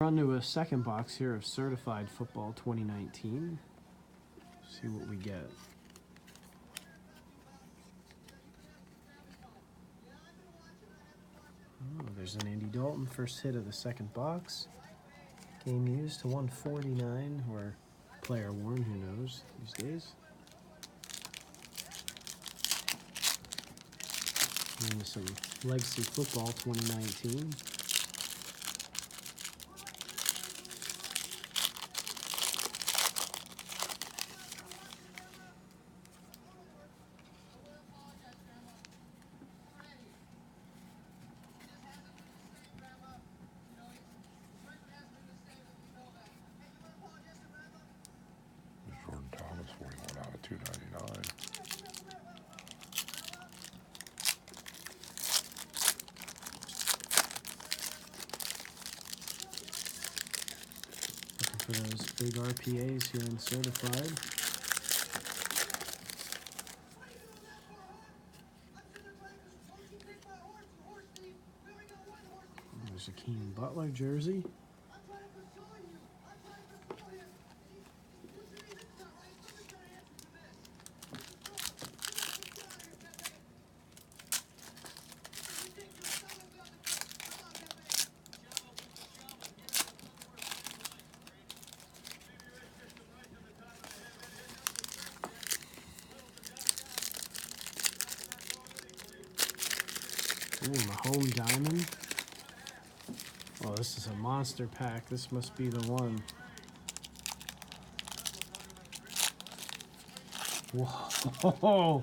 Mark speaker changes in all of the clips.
Speaker 1: on to a second box here of Certified Football 2019. See what we get. Oh, there's an Andy Dalton, first hit of the second box. Game used to 149, or player worn, who knows these days. And some Legacy Football 2019.
Speaker 2: Jordan Thomas, 41 out of 299.
Speaker 1: Looking for those big RPAs here in Certified. There's a Keen Butler jersey. Ooh, Mahone Diamond. Oh, this is a monster pack. This must be the one. Whoa!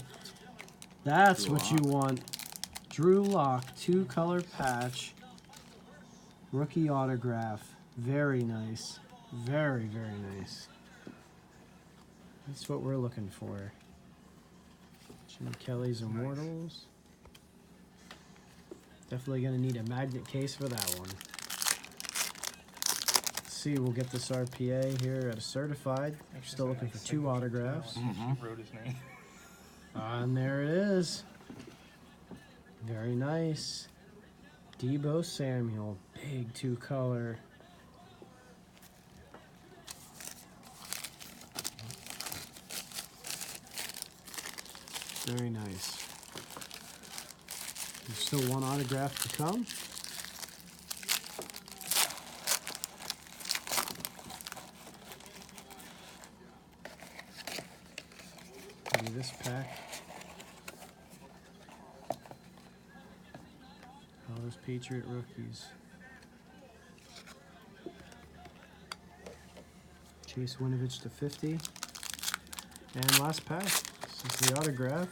Speaker 1: That's what you want. Drew Lock, 2-color patch. Rookie autograph. Very nice. Very, very nice. That's what we're looking for. Jim Kelly's Immortals. Definitely going to need a magnet case for that one. Let's see, we'll get this RPA here at a Certified. Still looking for 2 autographs.
Speaker 3: Wrote his name.
Speaker 1: And there it is. Very nice. Deebo Samuel, big 2-color. Very nice. There's still 1 autograph to come. Maybe this pack. All those Patriot rookies. Chase Winovich to 50. And last pack. This is the autograph.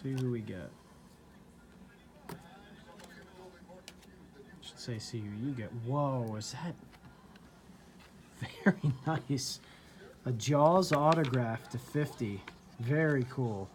Speaker 1: See who we get. Should say see who you get. Whoa, is that very nice? A Jaws autograph to 50. Very cool.